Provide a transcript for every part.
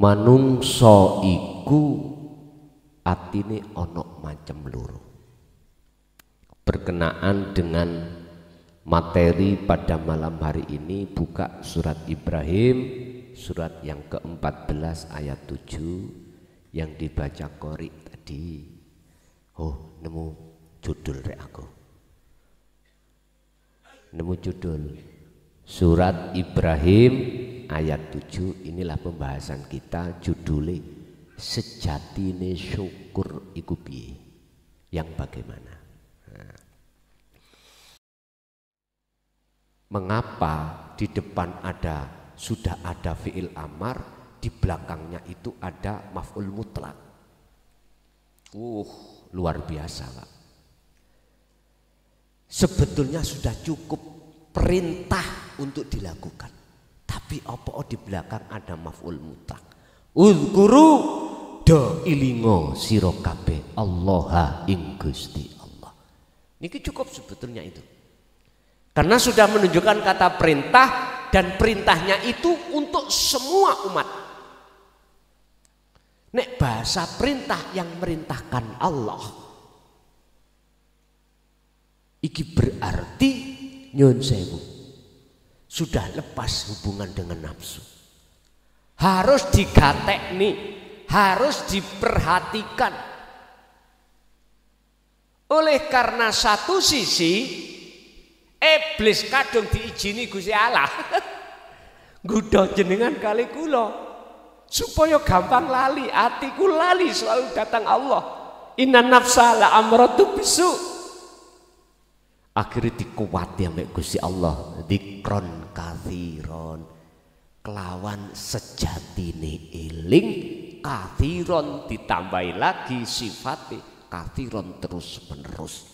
manungsa iku atine ana macem loro. Berkenaan dengan materi pada malam hari ini, buka surat Ibrahim, surat yang ke-14 ayat 7 yang dibaca Qori tadi. Oh, nemu judul rek aku. Nemu judul surat Ibrahim ayat 7. Inilah pembahasan kita, judulnya sejatine syukur iku piye, yang bagaimana. Mengapa di depan sudah ada fi'il amar, di belakangnya itu ada maf'ul mutlak? Luar biasa, Pak. Sebetulnya sudah cukup perintah untuk dilakukan, tapi apa di belakang ada maf'ul mutlak. Uzkuru do ilingo sira kabeh Allah ing Gusti Allah. Niki cukup sebetulnya itu. Karena sudah menunjukkan kata perintah, dan perintahnya itu untuk semua umat. Nek bahasa perintah yang merintahkan Allah, iki berarti nyun sewu sudah lepas hubungan dengan nafsu. Harus digatekni, harus diperhatikan. Oleh karena satu sisi iblis kadung diijini Gusti Allah nggodha jenengan kali kula supaya gampang lali, atiku lali selalu datang Allah. Inna nafsa la amratu bisu. Akhirnya dikuwati ambek Gusti Allah, dikron kathiron, kelawan sejatine eling, kathiron ditambahi lagi sifatnya kathiron terus menerus.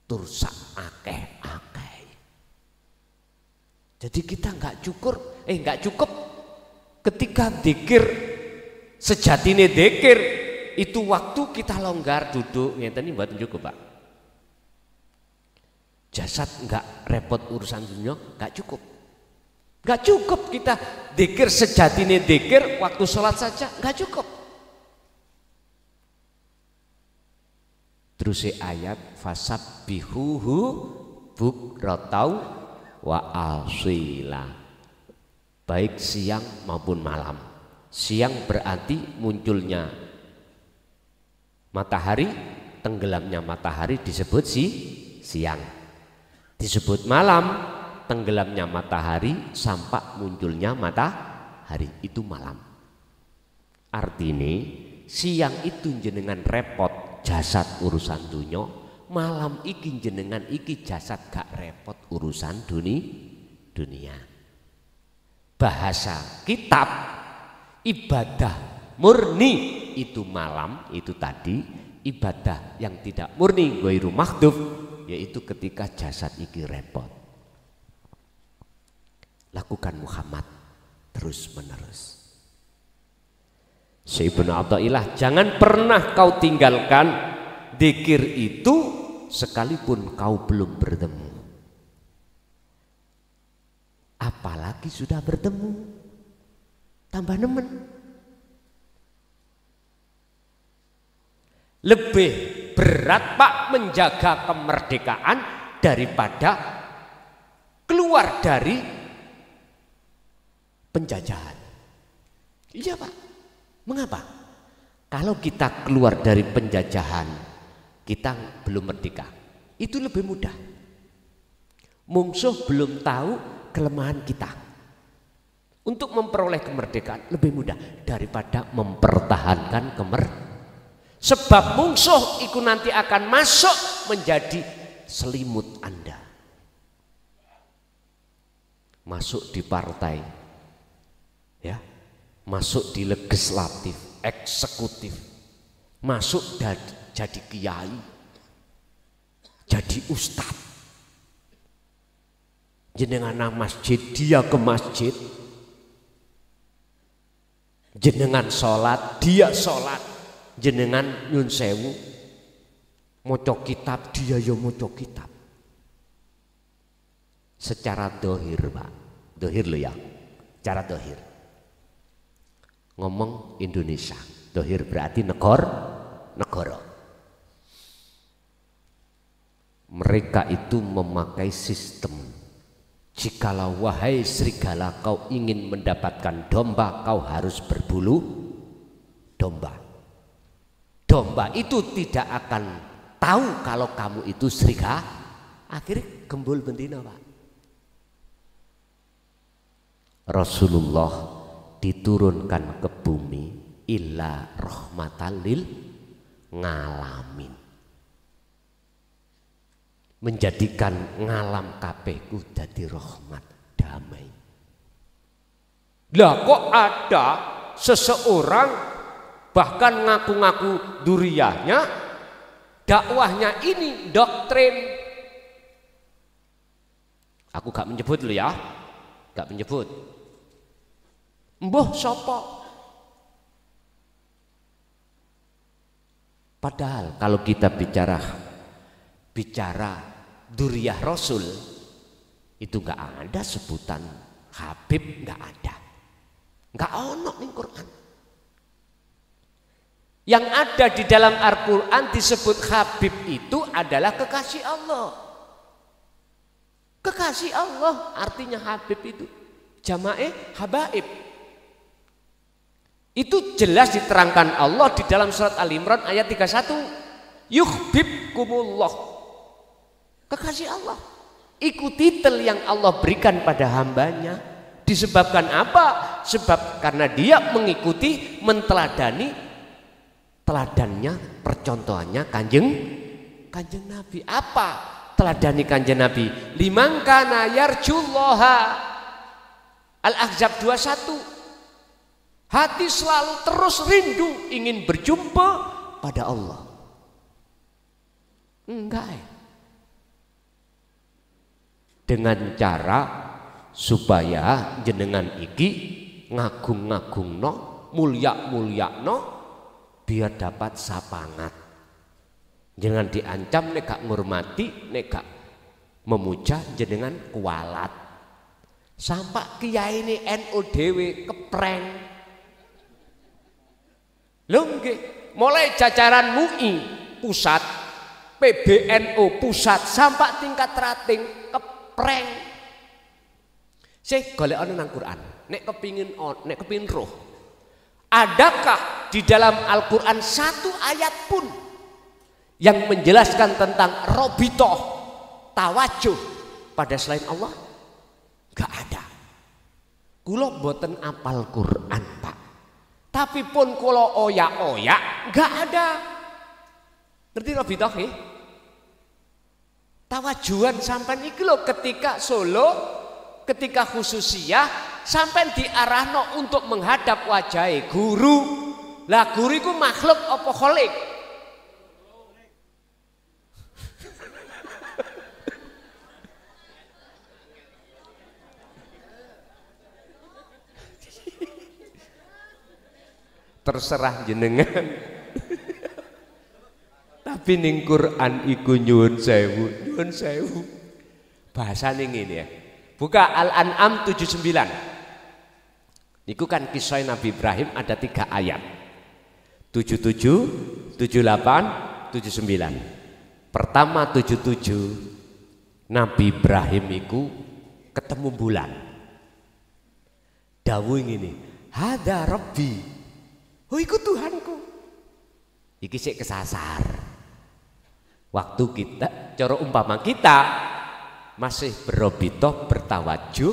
Tursak akeh-akeh. Jadi kita nggak cukup ketika dzikir sejatine dzikir itu waktu kita longgar duduk ngeten iki mboten cukup, Pak. Jasad nggak repot urusan dunia, nggak cukup. Nggak cukup kita dzikir sejatine dzikir waktu sholat saja, nggak cukup. Terus ayat fasabbihuhu bukratau wa asila, baik siang maupun malam. Siang berarti munculnya matahari, tenggelamnya matahari disebut siang. Disebut malam, tenggelamnya matahari sampai munculnya matahari itu malam. Artinya siang itu jenengan repot jasad urusan dunia, malam iki jenengan iki jasad gak repot urusan dunia. Bahasa kitab ibadah murni itu malam, itu tadi. Ibadah yang tidak murni ghairu mahdhuf yaitu ketika jasad iki repot. Lakukan Muhammad terus menerus. Syaikhuna Athaillah, jangan pernah kau tinggalkan dzikir itu sekalipun kau belum bertemu. Apalagi sudah bertemu, tambah nemen. Lebih berat, Pak, menjaga kemerdekaan daripada keluar dari penjajahan. Iya, Pak. Mengapa? Kalau kita keluar dari penjajahan, kita belum merdeka. Itu lebih mudah. Mungsuh belum tahu kelemahan kita. Untuk memperoleh kemerdekaan lebih mudah daripada mempertahankan kemerdekaan. Sebab mungsuh itu nanti akan masuk menjadi selimut Anda. Masuk di partai, ya. Masuk di legislatif, eksekutif, masuk jadi kiai, jadi ustadz. Jenengan masjid, dia ke masjid. Jenengan sholat, dia sholat. Jenengan nyun sewu, moco kitab, dia yo moco kitab. Secara dohir, Pak, dohir lo ya, cara dohir. ngomong Indonesia. Dohir berarti negara. Mereka itu memakai sistem, jikalau wahai serigala kau ingin mendapatkan domba, kau harus berbulu domba. Domba itu tidak akan tahu kalau kamu itu serigala. Akhirnya gembul bendina, Pak. Rasulullah diturunkan ke bumi illa rahmatan lil ngalamin, menjadikan ngalam kapeku jadi rahmat damai. Lah kok ada seseorang bahkan ngaku-ngaku duriyahnya, dakwahnya ini doktrin. Aku gak menyebut lo ya, gak menyebut. Mbuh sopo. Padahal kalau kita bicara duriyah Rasul itu gak ada sebutan Habib, gak ada, gak ono ning Quran. Yang ada di dalam Al-Quran disebut Habib itu adalah kekasih Allah. Kekasih Allah artinya Habib itu jamae habaib. Itu jelas diterangkan Allah di dalam surat Al-Imran ayat 31. Yuhibbukumullah, kekasih Allah. Ikuti titel yang Allah berikan pada hambanya. Disebabkan apa? Sebab karena dia mengikuti, menteladani teladannya, percontohannya kanjeng Nabi. Apa teladani kanjeng Nabi? Liman kana yarjullaha, Al-Ahzab 21. Hati selalu terus rindu ingin berjumpa pada Allah. Enggak ya? Dengan cara supaya jenengan iki ngagung-ngagungno, mulya-mulyakno biar dapat sapangat. Jangan diancam nek gak ngurmati, nek gak memuja jenengan kualat. Sampai kiai ini NU dhewe kepreng. Lho nggih, mulai jajaran MUI pusat, PBNU pusat sampai tingkat rating kepreng. Sih golekane nang Quran. Nek kepingin roh. Adakah di dalam Al-Quran satu ayat pun yang menjelaskan tentang robitoh, tawajuh pada selain Allah? Gak ada. Kulo boten apal Quran, Pak. Tapi pun kulo oyak-oyak gak ada. Ngerti robitoh nggih? Tawajuhan sampean iki lho ketika Solo, ketika khususiyah sampai diarahno untuk menghadap wajah guru. Lah guru iku makhluk apa kholik? Terserah jenengan. Tapi ning Quran iku nyuwun sewu. Bahasane ngene ya. Buka Al-An'am 79. Itu kan kisah Nabi Ibrahim ada 3 ayat. 77, 78, 79. Pertama 77, Nabi Ibrahim itu ketemu bulan. Dawuh ngene, "Hada Rabbi." Oh iku Tuhanku. Iki sik kesasar. Waktu kita, cara umpama kita masih berobitoh, bertawajuh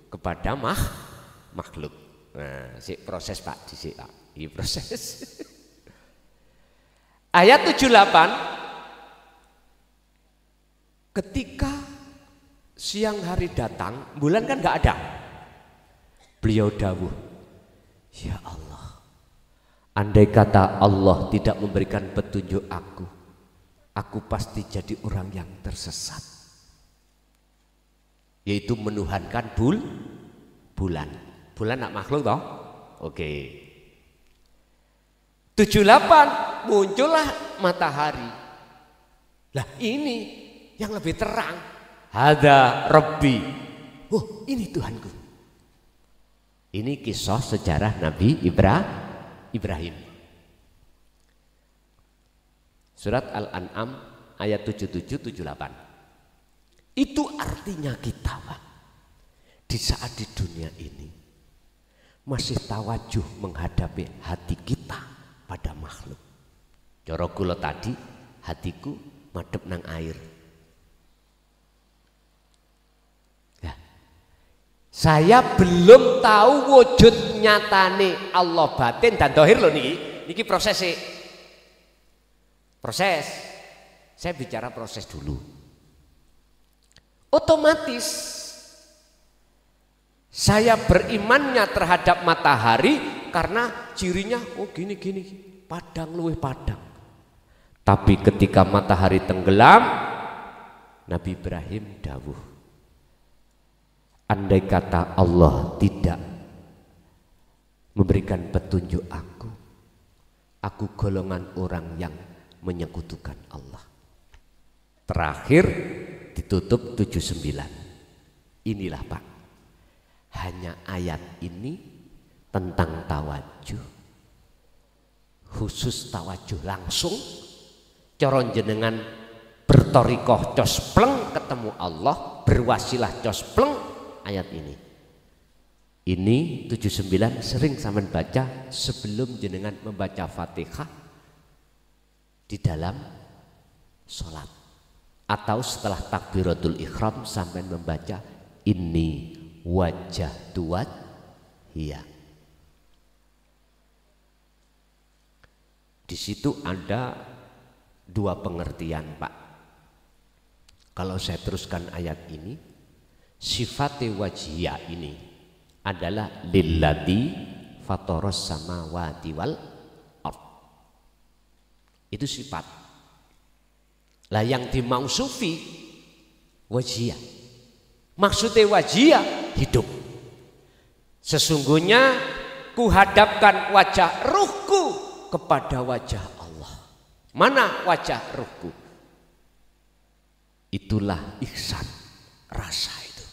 kepada makhluk. Nah, sik proses Pak, disik Pak. Iki proses. Ayat 78, ketika siang hari datang, bulan kan nggak ada. Beliau dawuh, ya Allah, andai kata Allah tidak memberikan petunjuk aku pasti jadi orang yang tersesat. Yaitu menuhankan bulan. Bulan nak makhluk toh? Oke. 78 muncullah matahari. Lah ini yang lebih terang. Hada Rabbi. Oh ini Tuhanku. Ini kisah sejarah Nabi Ibrahim. Surat Al-An'am ayat 77-78. Itu artinya kita, Pak, di saat di dunia ini masih tawajuh menghadapi hati kita pada makhluk. Cara kula tadi, hatiku madhep nang air. Ya. Saya belum tahu wujud nyatane Allah batin dan dohir loh niki prosesnya. Proses. Saya bicara proses dulu. Otomatis saya berimannya terhadap matahari karena cirinya gini padang luwih padang. Tapi ketika matahari tenggelam, Nabi Ibrahim dawuh, andai kata Allah tidak memberikan petunjuk aku golongan orang yang menyekutukan Allah. Terakhir ditutup 79. Inilah, Pak, hanya ayat ini tentang tawajuh, khusus tawajuh langsung. Coron jenengan bertorikoh cospleng ketemu Allah, berwasilah cospleng ayat ini. Ini 79 sering sampean baca sebelum jenengan membaca Fatihah di dalam sholat, atau setelah takbiratul ihram sampai membaca ini wajah tuat hiya. Di situ ada dua pengertian, Pak. Kalau saya teruskan ayat ini, sifat wajhiyah ini adalah lillati fatoros samawati wal ard. Itu sifat. Lah yang dimausufi wajhiyah. Maksudnya wajhiyah hidup. Sesungguhnya kuhadapkan wajah ruhku kepada wajah Allah. Mana wajah ruhku? Itulah ihsan, rasa itu.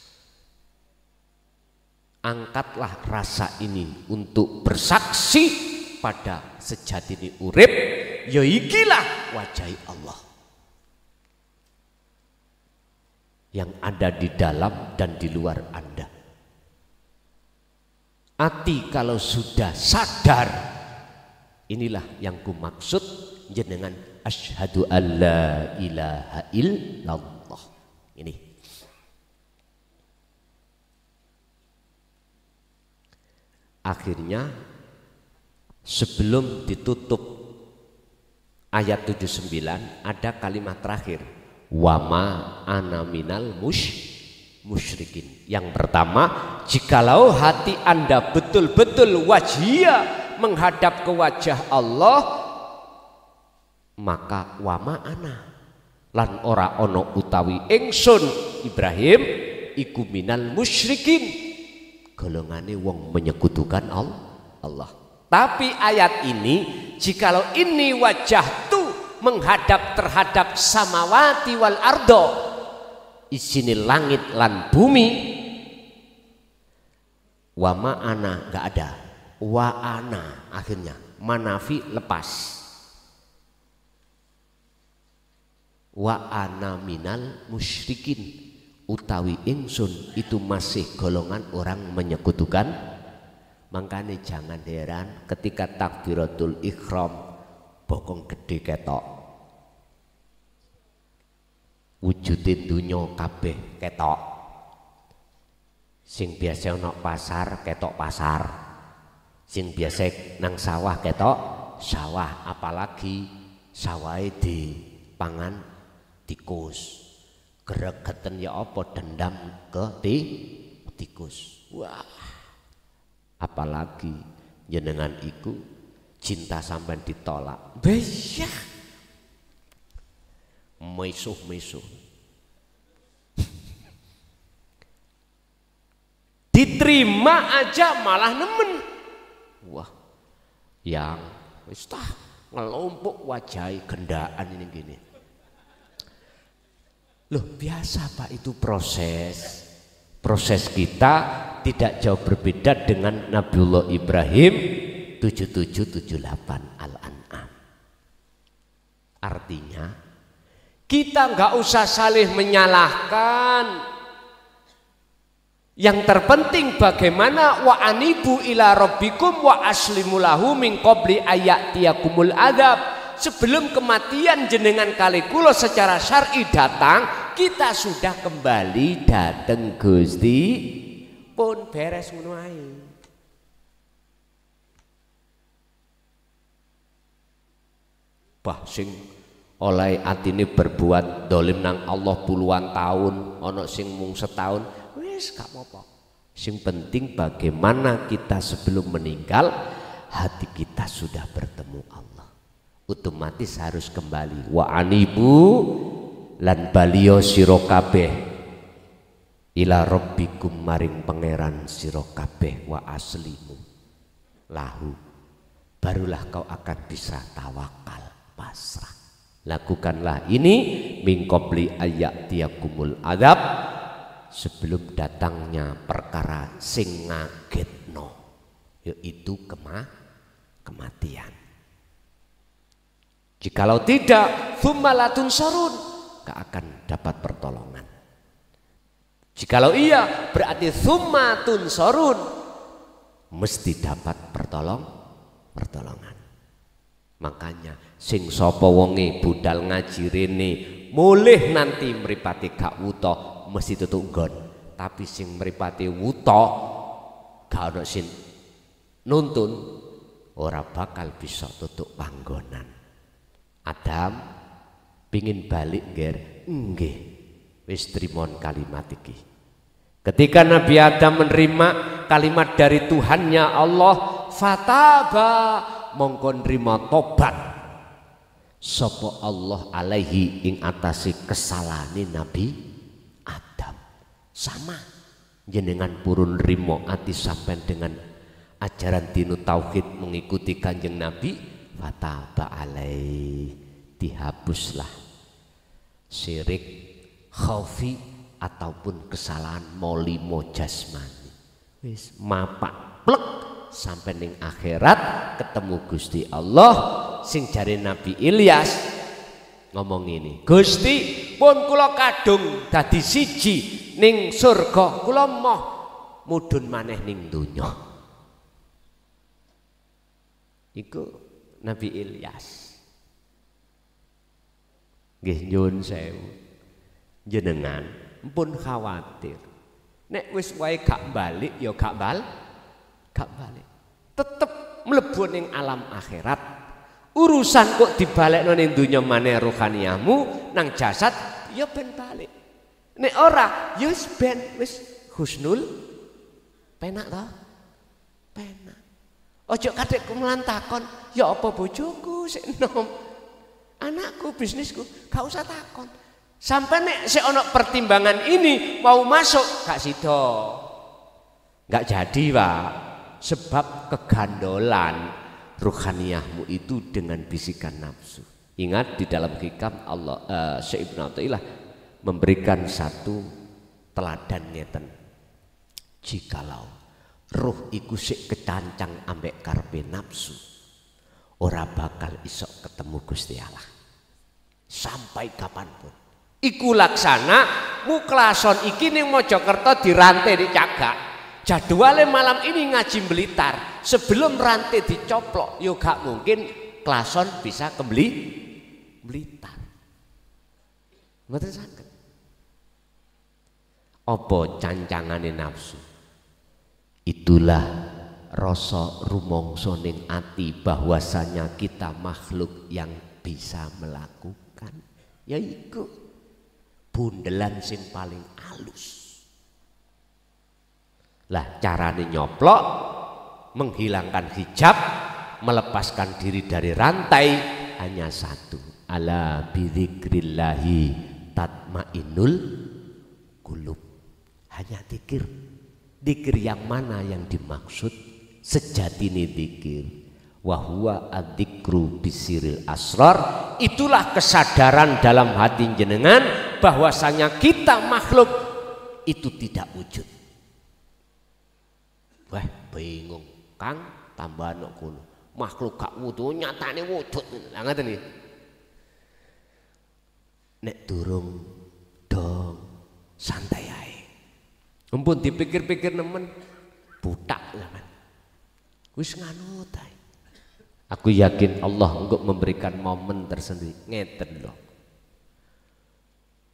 Angkatlah rasa ini untuk bersaksi pada sejatine urip, ya ikilah wajah Allah yang ada di dalam dan di luar Anda. Hati kalau sudah sadar, inilah yang ku maksud jenengan asyhadu alla ilaha illallah. Ini akhirnya sebelum ditutup ayat 79 ada kalimat terakhir, wama ana minal musyrikin. Yang pertama, jikalau hati Anda betul-betul wajhiyah menghadap ke wajah Allah, maka wama ana lan ora ono utawi ingsun Ibrahim iku minal musyrikin, golongane wong menyekutukan Allah. Tapi ayat ini, jikalau ini wajah tu menghadap terhadap samawati wal ardo, isine langit lan bumi, wa ma'ana nggak ada, wa ana akhirnya manafi lepas, wa ana minal musyrikin, utawi ingsun itu masih golongan orang menyekutukan. Makanya jangan heran ketika takbiratul ihram bokong gede ketok, wujudin dunya kabeh ketok, sing biasa ana pasar ketok pasar, sing biasa nang sawah ketok sawah, apalagi sawahe di pangan tikus, gregeten ya apa dendam ke tikus. Wah, apalagi jenengan iku cinta sampean ditolak, beya mesuh diterima aja malah nemen. Wah, yang wis tah ngelompok wajai gendaan ini gini. Loh biasa Pak, itu proses. Proses kita tidak jauh berbeda dengan Nabiullah Ibrahim 7778 Al-An'am. Artinya kita nggak usah saling menyalahkan. Yang terpenting bagaimana wa anibu ila rabbikum wa aslimu lahu min qabli ayatiyakumul adzab. Sebelum kematian jenengan kali kula secara syar'i datang, kita sudah kembali dateng Gusti pun beres ngono ae. Bah sing oleh atine berbuat dolim nang Allah puluhan tahun, ana sing mung setahun. Wis gak apa-apa. Sing penting bagaimana kita sebelum meninggal hati kita sudah bertemu Allah. Otomatis harus kembali. Wa anibu lan baliyo sira kabeh ila rabbikum maring pangeran sira kabeh wa aslimu lahu. Barulah kau akan bisa tawakal, pasrah. Lakukanlah ini min qabli ayatiyakumul adzab, sebelum datangnya perkara sing ngagetno, yaitu kematian. Jikalau tidak, tsummalatun sarun, gak akan dapat pertolongan. Jikalau iya, berarti tsummatun sarun, mesti dapat pertolongan. Makanya sing sapa wonge budal ngaji rene mulih nanti mripate gak wuta mesti tutuk nggon, tapi sing mripate wuta gak ono sing nuntun ora bakal bisa tutuk panggonan. Adam pingin balik nger, nggih wis trimon kalimat iki. Ketika Nabi Adam menerima kalimat dari Tuhannya Allah, fataba mongko nrimo tobat sapa Allah alaihi ing atase kesalahane Nabi Adam. Sama jenengan purun nrimo ati sampean dengan ajaran dinu tauhid mengikuti Kanjeng Nabi, fataba alaihi, dihapuslah syirik khaufi ataupun kesalahan molimo jasmani. Wis mapak plek sampai ning akhirat ketemu Gusti Allah. Sing jare Nabi Ilyas ngomong ini, Gusti pun kula kadung dadi siji ning surga, kula moh mudhun maneh ning donya. Iku Nabi Ilyas. Nggih nyuwun sewu jenengan pun khawatir nek wis wae gak balik ya gak balik, tetep mlebu ning alam akhirat. Urusan kok dibalekno ning donya maneh rohaniyahmu nang jasad ya ben balik. Nek ora ya wis ben wis husnul penak to? Penak. Ojo kadek kumulan takon, ya apa bojoku sik enom, anakku, bisnisku, gak usah takon. Sampai nek sik ana pertimbangan ini mau masuk gak sida. Gak jadi, Pak. Sebab kegandolan ruhaniyahmu itu dengan bisikan nafsu. Ingat di dalam hikam Allah Syekh Ibnu Athaillah memberikan satu teladan ngeten. Jikalau ruh iku sik kecancang ambek karepe nafsu, ora bakal iso ketemu Gusti Allah sampai kapanpun. Iku laksana muklason iki ning Mojokerto dirantai dicagak. Jadwalnya malam ini ngaji Blitar, sebelum rantai dicoplok yo gak mungkin klason bisa kembali Blitar. Mboten saged. Apa cancangane nafsu? Itulah rasa rumangsa ning ati bahwasanya kita makhluk yang bisa melakukan, yaiku bundelan sing paling halus. Lah carane nyoplok, menghilangkan hijab, melepaskan diri dari rantai hanya satu. Ala bidzikrillahi tatmainnul qulub. Hanya zikir. Zikir yang mana yang dimaksud? Sejatine zikir. Wa huwa adzikru bisiril asrar. Itulah kesadaran dalam hati jenengan bahwasanya kita makhluk itu tidak wujud. Wah, bingung. Kang tambah anak kono. Makhluk gak wudu nyatane wujud. Lah ngoten iki. Nek durung dong santai ae. Mumpun dipikir-pikir nemen butak zaman. Wis nganut ae. Aku yakin Allah untuk memberikan momen tersendiri. Ngeten loh.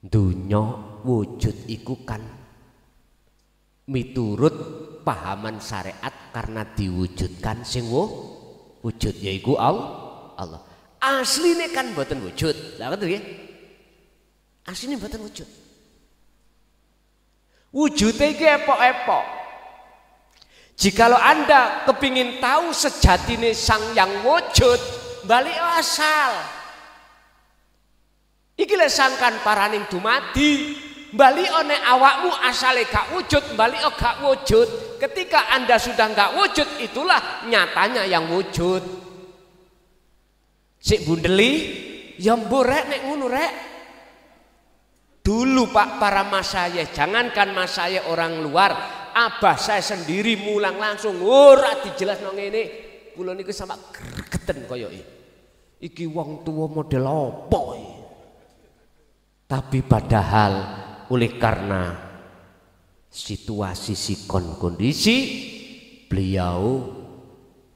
Dunya wujud iku kan miturut pahaman syariat karena diwujudkan sing wujud yaiku Allah. Asline kan mboten wujud. Lah ngoten nggih. Asline mboten wujud. Wujude iki epok-epok. Jikalau Anda kepingin tahu sejatine sang yang wujud, balik asal. Iki le sangkan paraning dumadi, balik one awakmu asale gak wujud, balik gak wujud. Ketika Anda sudah gak wujud, itulah nyatanya yang wujud. Sik bundeli, ya mbok rek nek ngono rek. Dulu Pak para masayih, jangankan masayih orang luar, abah saya sendiri mulang langsung ora dijelasno ngene. Kula niku sama gregeten kaya iki wong tuwa model apa iki. Tapi padahal oleh karena situasi sikon kondisi beliau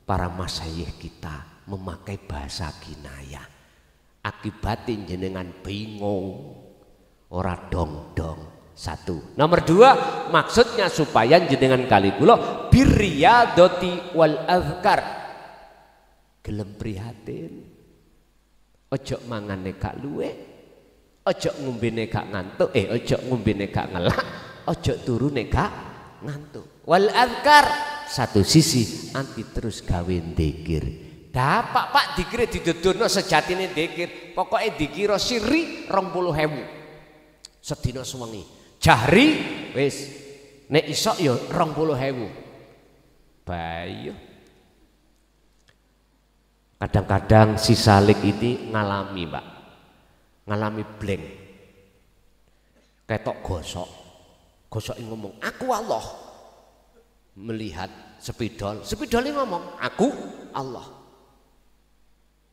para masyayikh kita memakai bahasa kinayah. Akibatin jenengan bingung ora dong-dong. Satu. Nomor dua, maksudnya supaya jenengan kali kula birriyadati wal azkar. Gelem prihatin. Ojo mangane gak luwe. Ojo ngombene gak ngantuk, ojo ngombene gak ngelak, ojo turune gak ngantuk. Wal azkar, satu sisi anti terus gawe dzikir. Dapak Pak dikire didodono sejatine dzikir. Pokoke dikira siri 20.000. Sedina sewengi. Jahri wis nek iso ya 20.000. Bayu. Kadang-kadang si Salik ini ngalami, Pak. Ngalami blank, ketok gosok ngomong aku Allah, melihat spidol ngomong aku Allah,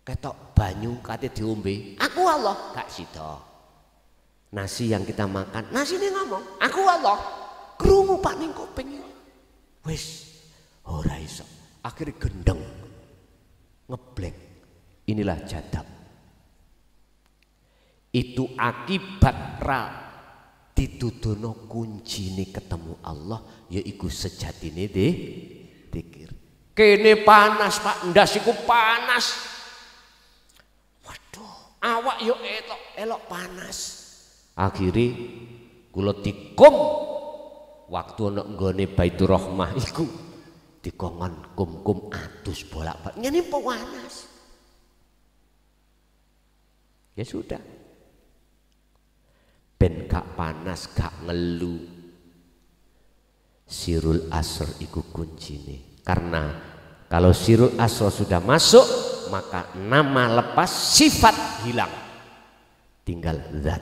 ketok banyu kate diombe aku Allah, gak sida. Nasi yang kita makan nasi ini ngomong aku Allah, krungu Pak ning kuping wis ora iso, akhirnya gendeng ngeblek. Inilah jadab. Itu akibat dituduno kuncine ketemu Allah yaiku sejatine dzikir. Kene panas Pak, ndas iku panas. Waduh, awak yo elok panas. Akhire kula dikum waktu ana nggone Baitur Rahmah iku dikongon kum adus bolak-balik. Ngene panas. Ya sudah. Ben gak panas gak ngelu. Sirul asr iku kuncine. Karena kalau sirul asr sudah masuk maka nama lepas, sifat hilang, tinggal zat.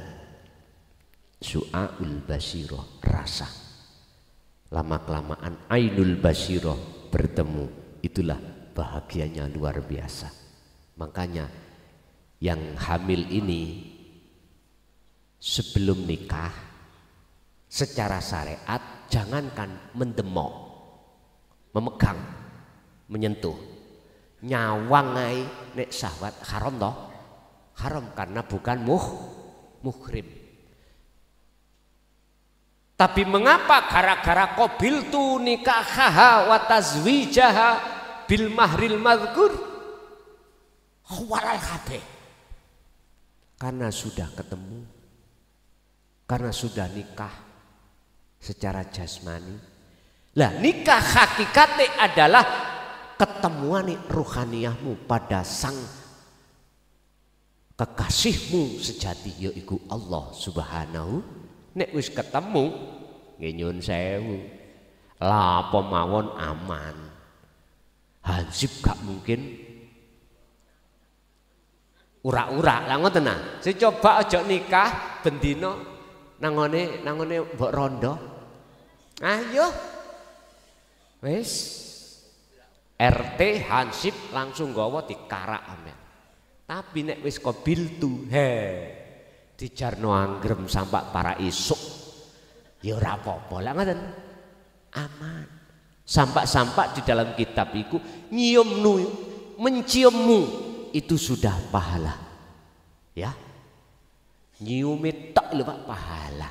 Su'aul basirah, rasa. Lama-kelamaan ainul basirah bertemu. Itulah bahagianya luar biasa. Makanya yang hamil ini sebelum nikah secara syariat jangankan mendemok, memegang, menyentuh, nyawang ai nek syahwat haram toh, haram karena bukan muhrim. Tapi mengapa gara-gara qabiltu nikahaha wa tazwijaha bil mahril madzkur walal kabeh? Karena sudah ketemu, karena sudah nikah secara jasmani. Lah nikah hakikatnya adalah ketemuan ruhaniyahmu pada sang kekasihmu sejati yaiku Allah Subhanahu. Nek wis ketemu nggih nyun sewu, lapo mawon aman. Hansip gak mungkin urak-urak lah ngoten nah. Sing coba aja nikah bendina nangone mbok rondo. Ayo. Wis RT Hansip langsung gawa dikarak amen. Tapi nek wis qabiltu dijarno anggrem sampak para isuk ya ora apa-apa lah ngoten. Aman. Sampak-sampak di dalam kitab iku nyiummu, menciummu itu sudah pahala. Ya. Nyiumi tok lho Pak pahala.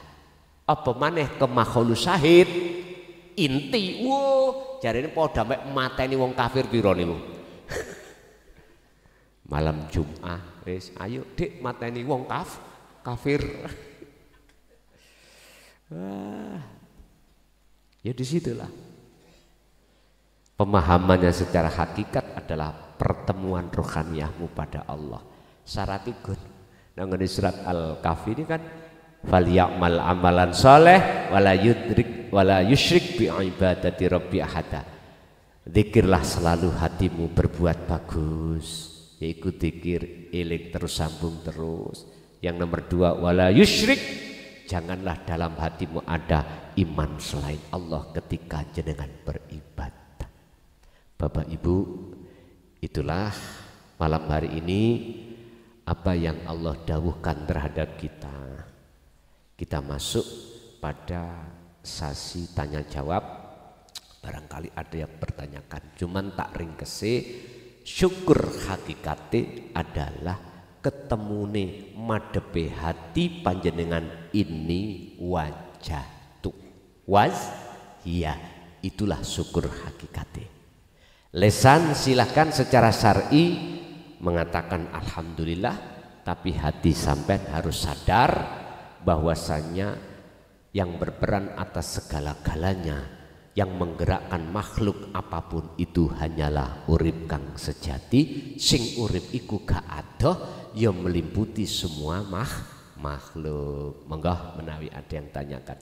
Apa maneh ke makhluk syahid inti wo jarene padha mek mateni wong kafir pira niku. Malam Jumat wis ayo Dik mateni wong kafir. Ya disitulah pemahamannya secara hakikat adalah pertemuan rohaniyahmu pada Allah. Syarat ikut nang surat Al-Kahfi ini kan falyamal amalan soleh wala yusyrik bi ibadati rabbi ahada. Zikirlah selalu hatimu berbuat bagus, yaitu zikir eling terus sambung terus. Yang nomor 2 wala yusyrik, janganlah dalam hatimu ada iman selain Allah ketika jenengan beribadah. Bapak Ibu, itulah malam hari ini apa yang Allah dawuhkan terhadap kita. Kita masuk pada sesi tanya jawab. Barangkali ada yang bertanyakan, cuman tak ringkese syukur hakikate adalah ketemune madepe hati panjenengan ini wajah tu ya itulah syukur hakikate. Lesan silahkan secara syar'i mengatakan alhamdulillah, tapi hati sampean harus sadar bahwasanya yang berperan atas segala-galanya, yang menggerakkan makhluk apapun itu hanyalah urip kang sejati. Sing urip iku gak adoh ya meliputi semua makhluk. Monggo menawi ada yang tanyakan.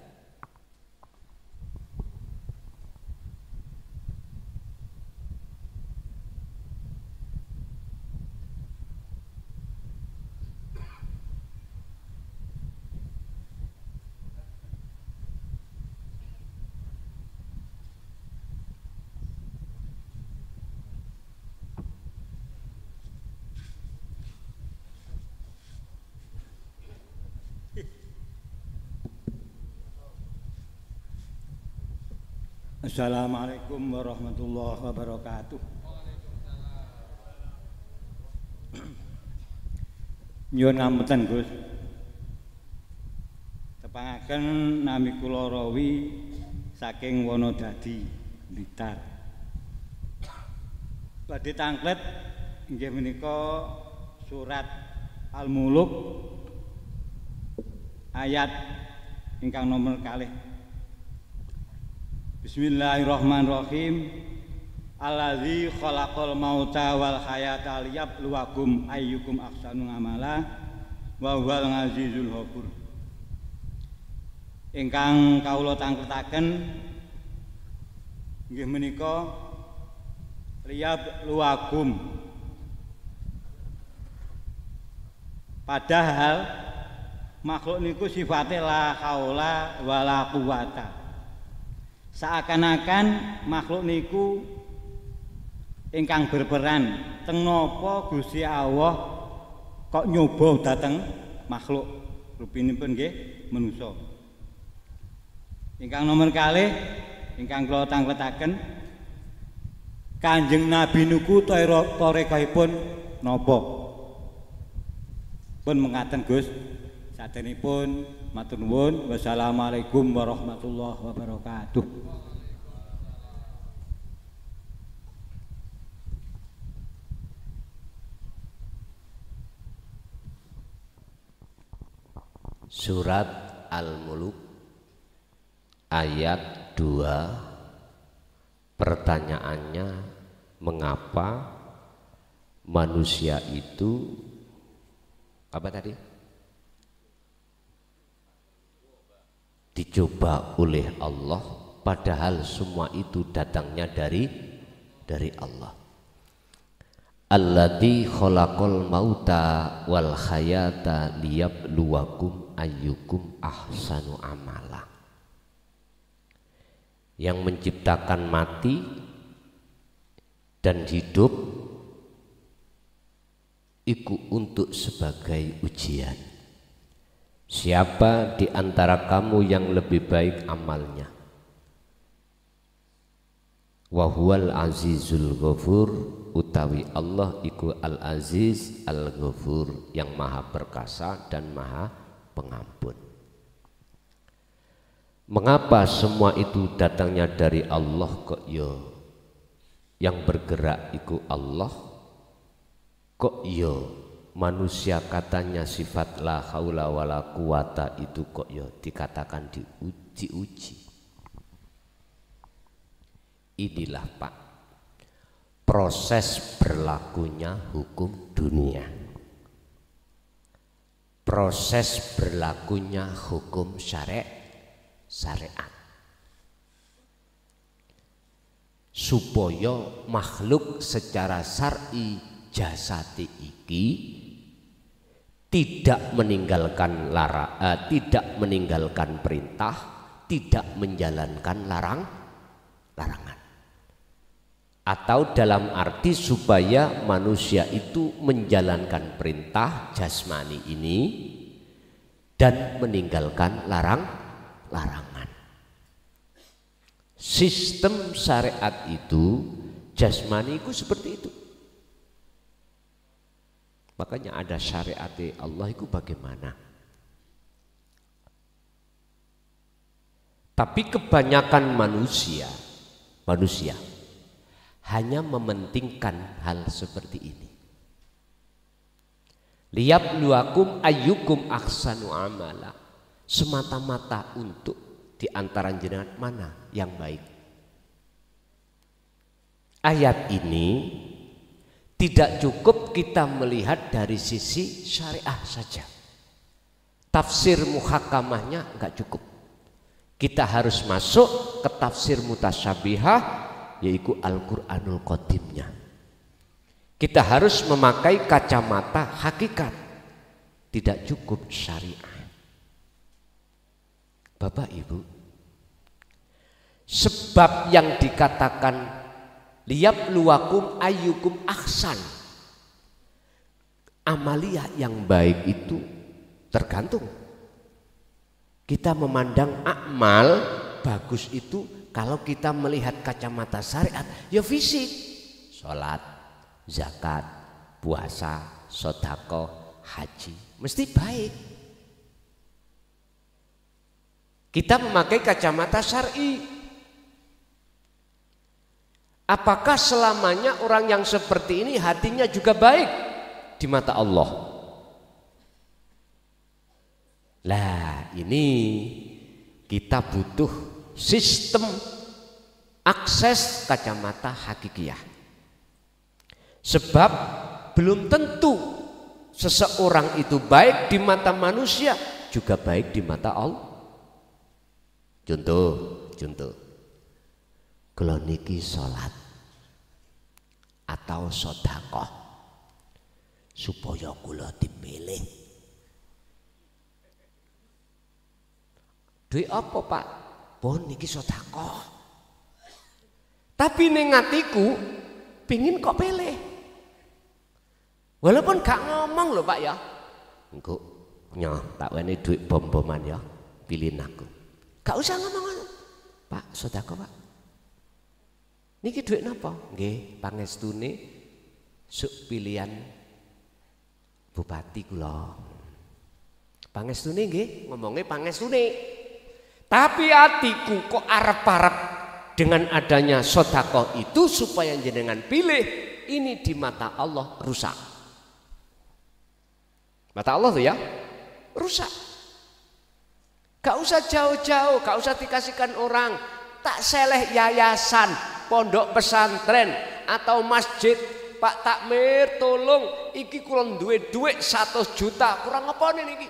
Assalamualaikum warahmatullahi wabarakatuh. Nyuwun ngapunten Gus. Tepangaken nami kula Rawi saking Wonodadi, Blitar. Badhe tanglet inggih menika surat Al-Muluk ayat ingkang nomor kalih. Bismillahirrahmanirrahim. Allazi khalaqal mauta wal hayata liyabluwakum ayyukum ahsanu amala wa huwal azizul ghafur. Ingkang kawula tangkletaken inggih menika liyabluwakum. Padahal makhluk niku sifatnya la haula wala quwata. Seakan-akan makhluk niku ingkang berperan teng napa Gusti Allah kok nyoba dateng makhluk rupinipun nggih manusa. Ingkang nomor kalih ingkang kula tangkletaken Kanjeng Nabi niku tarekahipun napa? Pun mengaten Gus. Sadenipun matur nuwun. Wassalamualaikum warahmatullahi wabarakatuh. Surat Al-Muluk ayat 2. Pertanyaannya, mengapa manusia itu apa tadi? Dicoba oleh Allah, padahal semua itu datangnya dari Allah. Allati khalaqal mauta wal hayata liyabluwakum ayyukum ahsanu amala. yang menciptakan mati dan hidup iku untuk sebagai ujian. Siapa di antara kamu yang lebih baik amalnya? Wa huwal azizul ghafur, utawi Allah iku al aziz al ghafur, yang maha perkasa dan maha pengampun. Mengapa semua itu datangnya dari Allah kok yo? Yang bergerak iku Allah, kok yo manusia katanya sifat la haula wala quwata itu kok yo dikatakan diuji. Inilah Pak, proses berlakunya hukum dunia, proses berlakunya hukum syariat, supaya makhluk secara syar'i jasati iki tidak meninggalkan tidak meninggalkan perintah, tidak menjalankan larangan. Atau dalam arti supaya manusia itu menjalankan perintah jasmani ini dan meninggalkan larangan. Sistem syariat itu jasmani itu seperti itu. Makanya ada syariat Allah itu bagaimana. Tapi kebanyakan manusia hanya mementingkan hal seperti ini. Liyabluwakum ayyukum ahsanu amala, semata-mata untuk di antara jenengan mana yang baik. Ayat ini tidak cukup kita melihat dari sisi syariah saja. Tafsir muhakamahnya enggak cukup. Kita harus masuk ke tafsir mutasyabihah, yaitu Al-Quranul Qadimnya. Kita harus memakai kacamata hakikat, tidak cukup syariah. Bapak Ibu, sebab yang dikatakan liyabluwakum ayyukum ahsan, amaliyah yang baik itu tergantung. Kita memandang amal bagus itu kalau kita melihat kacamata syariat, ya fisik, sholat, zakat, puasa, sedekah, haji, mesti baik. Kita memakai kacamata syar'i. Apakah selamanya orang yang seperti ini hatinya juga baik di mata Allah? Lah, ini kita butuh sistem akses kacamata hakikiyah. Sebab belum tentu seseorang itu baik di mata manusia juga baik di mata Allah. Contoh, kalau niki sholat atau sedekah supaya kula dipilih. Duit apa Pak? Pun niki sedekah. Tapi ning atiku pingin kok pilih. Walaupun gak ngomong loh Pak ya. Engko nyoh tak wene duit bom-boman ya, pilihin aku. Gak usah ngomong-ngomong. Pak, sedekah Pak. Niki duit napa? Nggih, pangestune suk pilihan bupati kula. Pangestune nggih, ngomongnya pangestune. Tapi hatiku kok arep-arep dengan adanya sedekah itu supaya jenengan pilih, ini di mata Allah rusak. Mata Allah tuh ya rusak. Gak usah jauh-jauh, gak usah dikasihkan orang. Tak seleh yayasan, pondok pesantren atau masjid. Pak Takmir tolong, iki kurang duit 100 juta, kurang apa nih iki?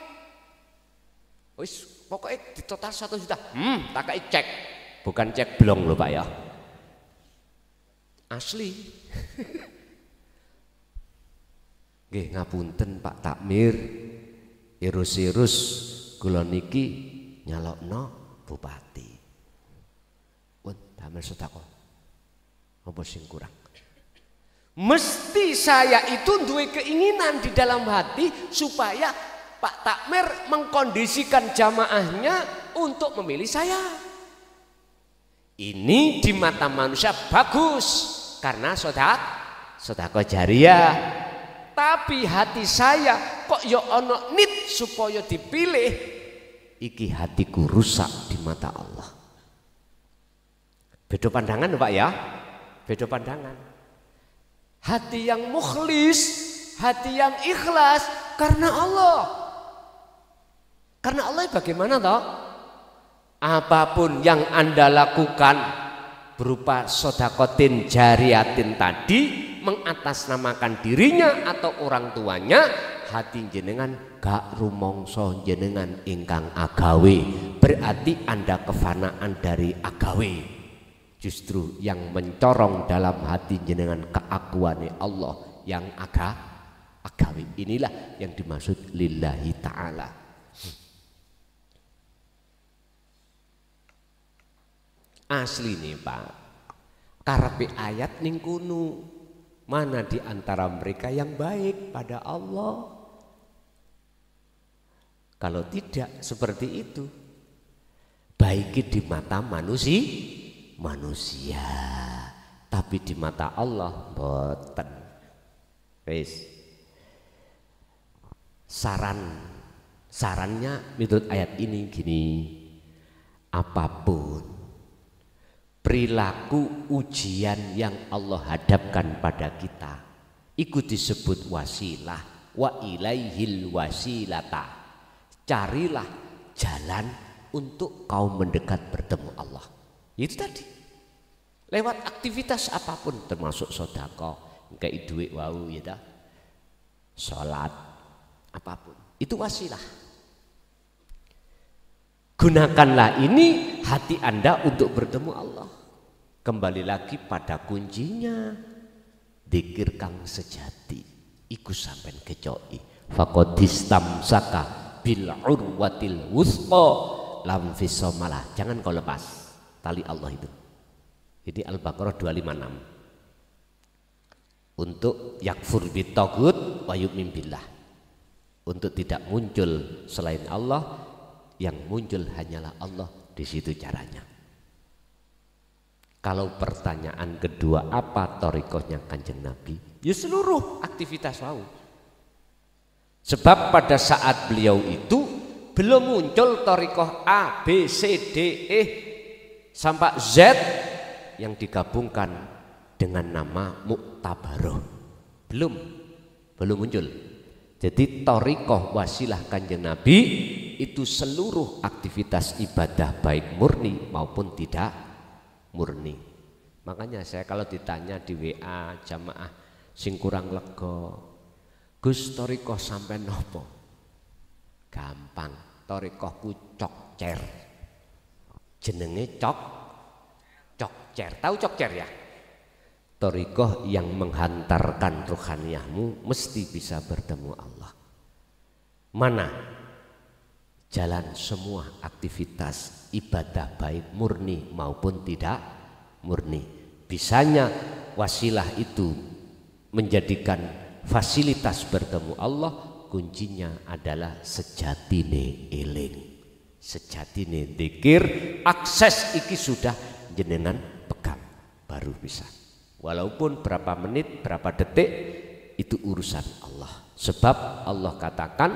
Wis pokoknya di total 1 juta. Tak kayak cek, bukan cek blong loh Pak ya. Asli. Nggih ngapunten Pak Takmir, irus-irus kula niki nyalokno bupati. damel sedekah. Apa sing kurang? Mesti saya itu duwe keinginan di dalam hati supaya Pak Takmir mengkondisikan jamaahnya untuk memilih saya. Ini di mata manusia bagus karena sedekah jariyah. Tapi hati saya kok yo ono nit supaya dipilih. Iki hatiku rusak di mata Allah. Beda pandangan Pak ya, beda pandangan. Hati yang mukhlis, hati yang ikhlas karena Allah. Karena Allah bagaimana toh? Apapun yang Anda lakukan berupa sodakotin jariatin tadi, mengatasnamakan dirinya atau orang tuanya, hati jenengan gak rumongso jenengan ingkang agawe, berarti Anda kefanaan dari agawe. Justru yang mencorong dalam hati jenengan keakuane Allah yang agawe. Inilah yang dimaksud lillahi ta'ala. Asli nih Pak, karepe ayat ning kuno, mana di antara mereka yang baik pada Allah? Kalau tidak seperti itu, baik di mata manusia, tapi di mata Allah boten. Wis. Sarannya menurut ayat ini gini, apapun perilaku ujian yang Allah hadapkan pada kita, itu disebut wasilah. Wa ilaihil wasilata. Carilah jalan untuk kau mendekat bertemu Allah. Itu tadi. Lewat aktivitas apapun, termasuk sedekah, kayak duit wau ya dah. Salat, apapun. Itu wasilah. Gunakanlah ini hati Anda untuk bertemu Allah. Kembali lagi pada kuncinya, dzikir kang sejati iku sampean kecoki. Faqadistamsaka bil urwatil wusqa lam fisamalah. Jangan kau lepas tali Allah itu. Ini Al-Baqarah 256. Untuk yakfur bitaghut wa yu'min billah. Untuk tidak muncul selain Allah, yang muncul hanyalah Allah. Di situ caranya. Kalau pertanyaan kedua, apa thariqahnya Kanjeng Nabi? Ya seluruh aktivitas wau. Sebab pada saat beliau itu belum muncul thariqah A, B, C, D, E sampai Z yang digabungkan dengan nama Mu'tabaroh. Belum muncul. Jadi thariqah wasilah Kanjeng Nabi itu seluruh aktivitas ibadah baik murni maupun tidak murni. Makanya saya kalau ditanya di WA jamaah sing kurang lega, Gus thariqah sampai nopo? Gampang, thariqahku cokcer. Jenenge cokcer. Tahu cokcer ya? Thariqah yang menghantarkan ruhaniyahmu mesti bisa bertemu Allah. Mana jalan semua aktivitas ibadah baik murni maupun tidak murni. Bisanya wasilah itu menjadikan fasilitas bertemu Allah, kuncinya adalah sejatine eling, sejatine dzikir. Akses iki sudah jenengan pegang baru bisa. Walaupun berapa menit, berapa detik itu urusan Allah. Sebab Allah katakan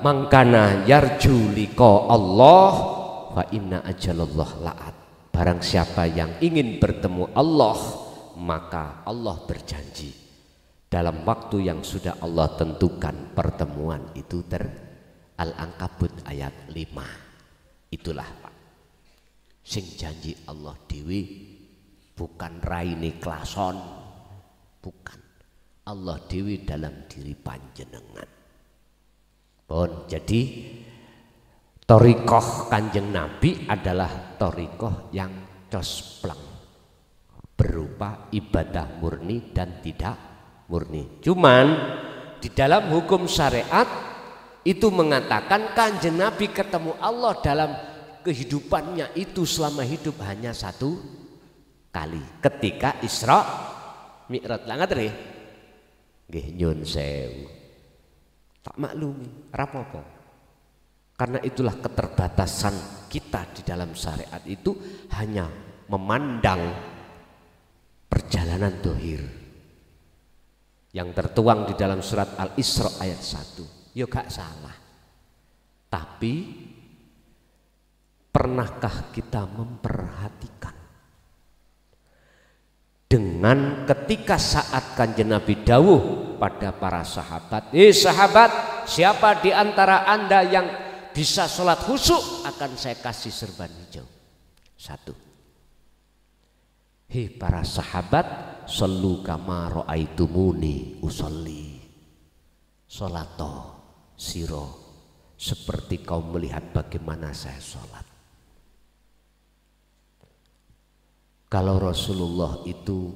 mangkana yarju liqa Allah fa inna ajalallah la'at. Barang siapa yang ingin bertemu Allah, maka Allah berjanji dalam waktu yang sudah Allah tentukan pertemuan itu Al-Ankabut ayat 5. Itulah Pak, sing janji Allah dewi, bukan raine klason, bukan. Allah dewi dalam diri panjenengan. Pun jadi thariqah Kanjeng Nabi adalah thariqah yang cospleng, berupa ibadah murni dan tidak murni. Cuman di dalam hukum syariat itu mengatakan Kanjeng Nabi ketemu Allah dalam kehidupannya itu selama hidup hanya satu kali ketika Isra Mi'raj. Lah ngaten nggih. Nggih nyun sewu. Tak maklumi, rapopo. Karena itulah keterbatasan kita di dalam syariat itu hanya memandang perjalanan dohir yang tertuang di dalam surat Al-Isra ayat 1. Ya gak salah. Tapi pernahkah kita memperhatikan dengan ketika saat Kanjeng Nabi dawuh pada para sahabat, sahabat, siapa di antara Anda yang bisa sholat khusyuk akan saya kasih serban hijau. 1. Hei para sahabat, shollu kama ra'aitumuni usolli. Sholato siro seperti kau melihat bagaimana saya sholat. Kalau Rasulullah itu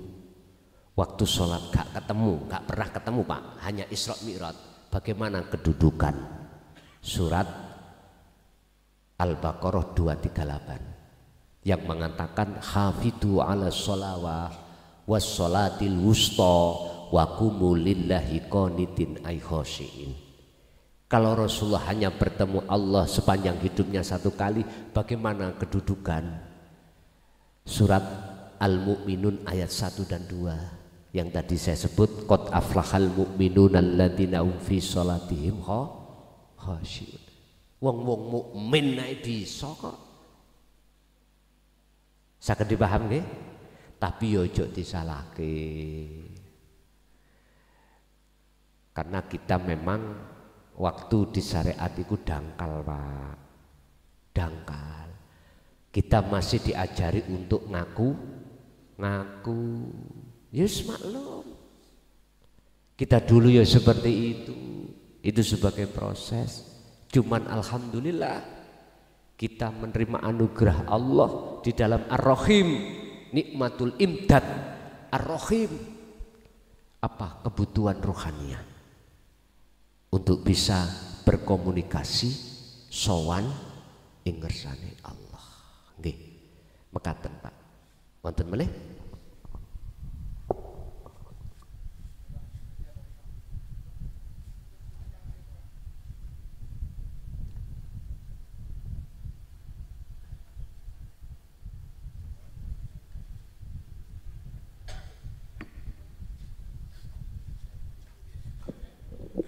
waktu sholat gak pernah ketemu Pak, hanya Isra Mi'raj. Bagaimana kedudukan? Surat Al-Baqarah 238 yang mengatakan hafidhu ala sholawah was sholatil wusta wa qumu lillahi qanitin ay khoshiin. Kalau Rasulullah hanya bertemu Allah sepanjang hidupnya satu kali, bagaimana kedudukan? Surat Al-Mu'minun ayat 1 dan 2 yang tadi saya sebut, qad aflahal mu'minun alladzina hum fi sholatihim khashi'un. Wong-wong mukmin naik bisa kok. Saged dipaham nggih? Tapi yo ojo disalahke. Karena kita memang waktu di syariat itu dangkal Pak. Dangkal. Kita masih diajari untuk ngaku. Yes maklum. Kita dulu ya seperti itu sebagai proses. Cuman alhamdulillah kita menerima anugerah Allah di dalam Ar-Rahim, nikmatul imdad Ar-Rahim. Apa kebutuhan rohaniah untuk bisa berkomunikasi sowan ing ngersane Allah. Nggih. Mekaten Pak. Wonten melih?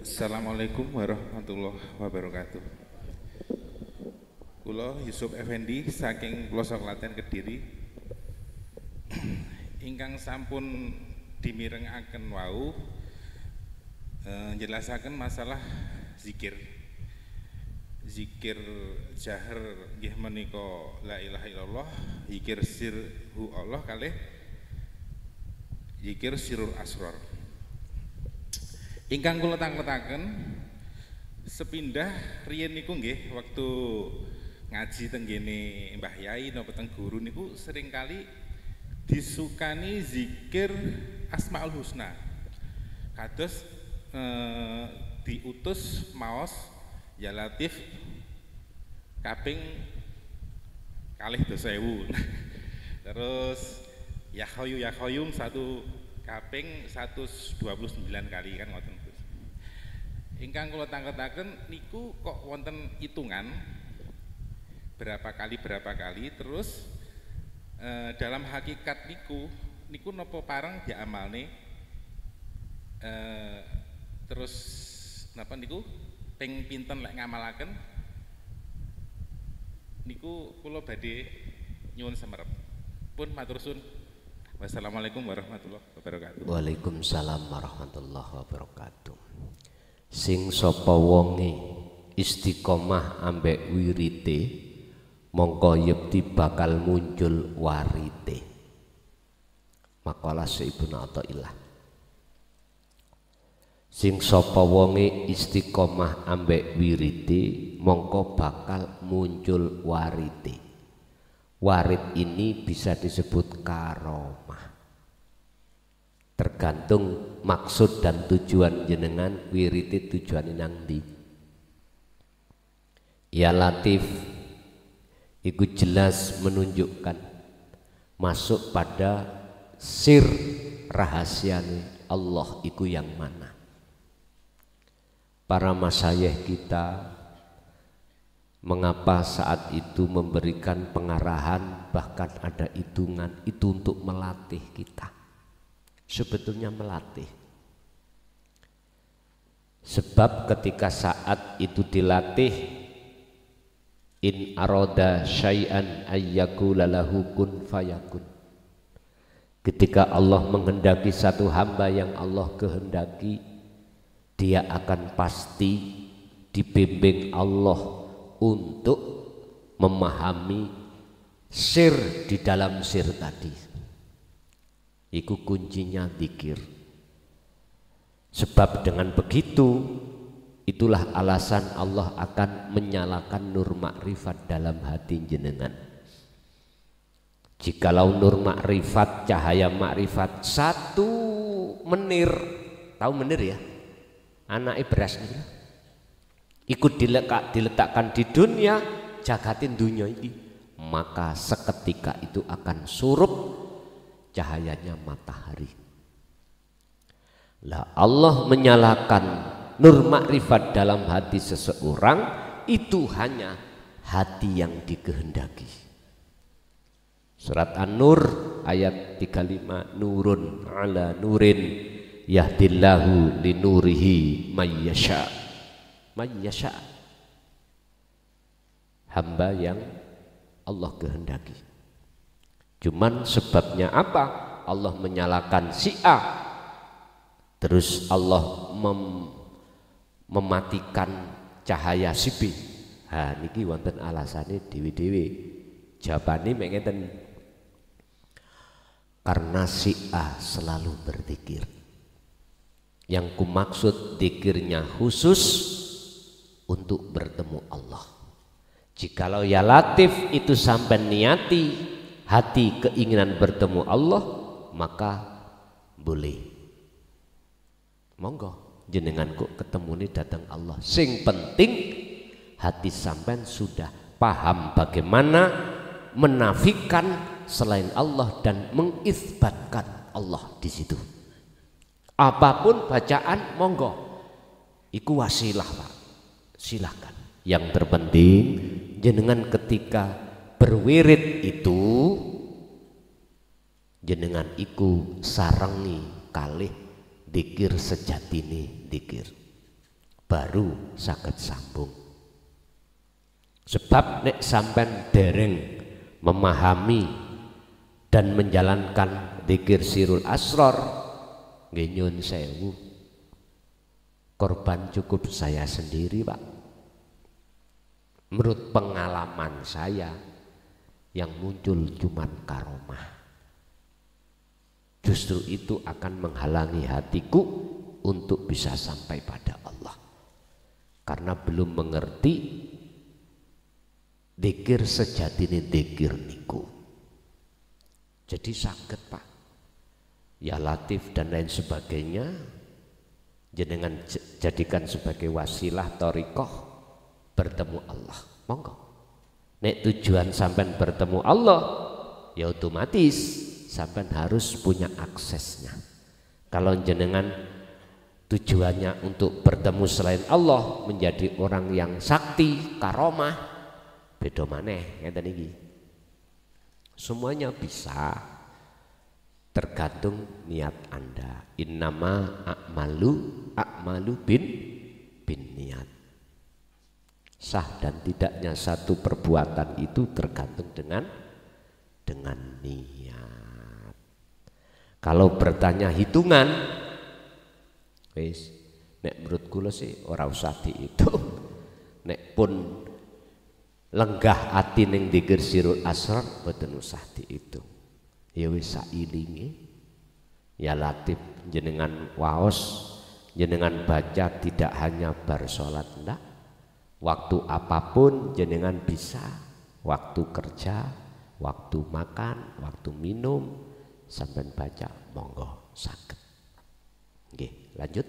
Assalamualaikum warahmatullahi wabarakatuh. Kula Yusuf Effendi saking pelosok Klaten Kediri ingkang sampun dimirengaken wau njelasaken masalah zikir jahar nggih menika la ilaha illallah, zikir sirhu Allah kalih zikir sirul asrar. Ingkang kula tangkletaken sepindah riyen niku nggih waktu ngaji teng ngene Mbah Yai napa teng guru niku seringkali disukani zikir Asmaul Husna. Kados diutus maos ya Latif kaping 2.000. Terus ya Qayyum satu kaping 129 kali kan ngoten. Ingkang kula tangketaken niku kok wonten hitungan berapa kali terus dalam hakikat niku napa pareng diamalne terus napa niku ping pinten lek ngamalaken niku kula badhe nyuwun semerep. Pun matur suwun. Wassalamualaikum warahmatullahi wabarakatuh. Waalaikumsalam warahmatullahi wabarakatuh. Sing sapa wonge istiqomah ambek wirite mongko yekti bakal muncul warite. Makalah Ibnu Athaillah. Sing sapa wonge istiqomah ambek wirite mongko bakal muncul warite. Warid ini bisa disebut karomah. Tergantung maksud dan tujuan jenengan wirite tujuan nang ndi. Ya Latif, Iku jelas menunjukkan masuk pada sir rahasiane Allah iku yang mana. Para masyayikh kita mengapa saat itu memberikan pengarahan, bahkan ada hitungan itu untuk melatih kita. Sebetulnya melatih. Sebab ketika saat itu dilatih, in aroda syai'an ayyakula lahu kun fayakun. Ketika Allah menghendaki satu hamba yang Allah kehendaki, dia akan pasti dibimbing Allah untuk memahami sir di dalam sir tadi. Iku kuncinya zikir. Sebab dengan begitu, itulah alasan Allah akan menyalakan nur makrifat dalam hati jenengan. Jikalau nur makrifat, cahaya makrifat satu menir, tahu menir ya? Anak beras itu ikut diletakkan di dunia, jagatin dunia ini, maka seketika itu akan surup cahayanya matahari. Lah Allah menyalakan nur makrifat dalam hati seseorang itu hanya hati yang dikehendaki. Surat An-Nur ayat 35, nurun ala nurin yahdillahu linurihi mayyasha. Mayyasha, hamba yang Allah kehendaki. Cuman sebabnya apa? Allah menyalakan si A, terus Allah mematikan cahaya si B. Ha niki wonten alasane dewi-dewi. Jawabane mek ngeten. Karena si A selalu berzikir. Yang kumaksud zikirnya khusus untuk bertemu Allah. Jikalau ya Latif itu sampai niati hati keinginan bertemu Allah, maka boleh. Monggo jenengan kok ketemu nih datang Allah. Sing penting hati sampean sudah paham bagaimana menafikan selain Allah dan mengisbatkan Allah di situ. Apapun bacaan monggo, iku wasilah Pak. Silahkan. Yang terpenting jenengan ketika berwirid itu jenengan iku sarengi kalih dikir sejatine dikir, baru saged sambung. Sebab nek sampean dereng memahami dan menjalankan dikir sirul asror, nggih nyun sewu, korban cukup saya sendiri Pak. Menurut pengalaman saya yang muncul cuman karomah. Justru itu akan menghalangi hatiku untuk bisa sampai pada Allah. Karena belum mengerti dzikir sejatine dzikir niku. Jadi sakit Pak. Ya Latif dan lain sebagainya jenengan jadikan sebagai wasilah thariqah bertemu Allah. Monggo. Nek tujuan sampean bertemu Allah, ya otomatis sampean harus punya aksesnya. Kalau jenengan tujuannya untuk bertemu selain Allah, menjadi orang yang sakti, karomah, beda maneh ngeten iki. Semuanya bisa, tergantung niat Anda. Innama a'malu bin niat. Sah dan tidaknya satu perbuatan itu tergantung dengan niat. Kalau bertanya hitungan, wis nek menurut kula sih ora usah dihitung. Nek pun lenggah ati ning dzikir sirul asrar boten usah dihitung. Ya wis sailinge. Ya Latif jenengan waos, jenengan baca tidak hanya bar salat ndak. Waktu apapun jenengan bisa, waktu kerja, waktu makan, waktu minum, sampai baca, monggo saged. Nggih, lanjut.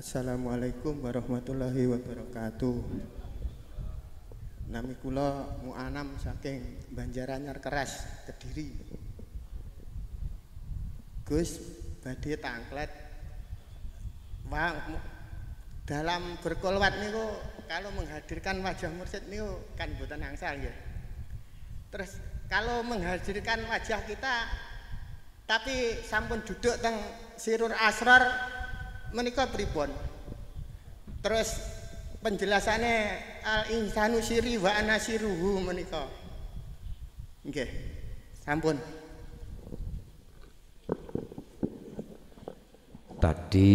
Assalamualaikum warahmatullahi wabarakatuh. Nami kula Mu'anam saking Banjaranyar Keras, Kediri. Gus badhe tangklet. Dalam berkolwat niku kalau menghadirkan wajah mursyid niku kan mboten angsal nggih. Terus kalau menghadirkan wajah kita tapi sampun duduk teng Sirur Asrar menika pripun? Terus penjelasannya al insanu siri wa ana siruhu menika. Nggih. Sampun. Tadi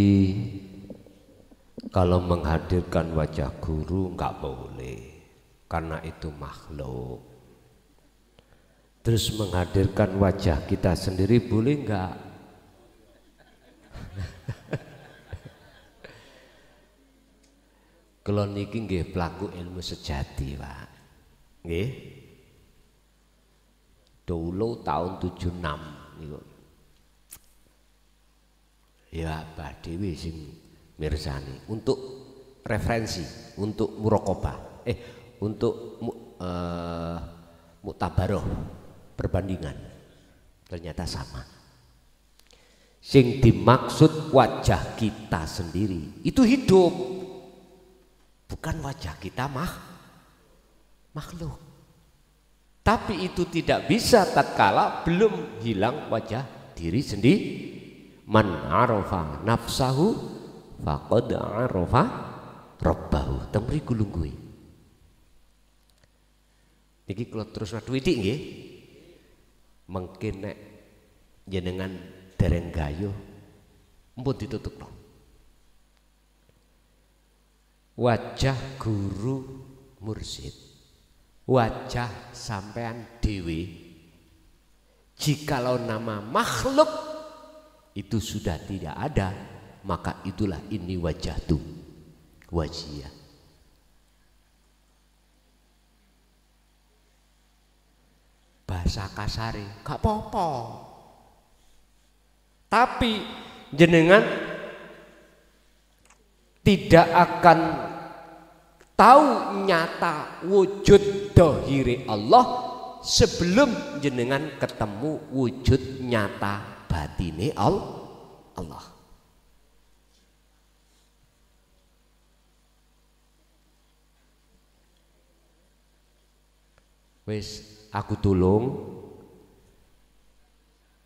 kalau menghadirkan wajah guru nggak boleh karena itu makhluk. Terus menghadirkan wajah kita sendiri boleh nggak? Kalau niki nggih pelaku ilmu sejati, Pak. Nggih. Dulu tahun 76 niku. Ya, Pak Dewi sing mirsani untuk referensi, untuk muraqabah. Untuk muktabaroh perbandingan. Ternyata sama. Sing dimaksud wajah kita sendiri itu hidup. Bukan wajah kita makhluk. Tapi itu tidak bisa tatkala belum hilang wajah diri sendiri. Man arafa nafsahu faqad arafa rabbahu. Temri kulunggui. Niki kula terus ngadhuwiti nggih. Mungkin nek jenengan dereng gayuh mpun ditutupno. Wajah guru mursyid, wajah sampean dewi, jikalau nama makhluk itu sudah tidak ada, maka itulah ini wajah tu wajiyah. Bahasa kasare gak apa-apa, tapi jenengan tidak akan tahu nyata wujud dhahiri Allah sebelum jenengan ketemu wujud nyata batine Allah. Wis aku tulung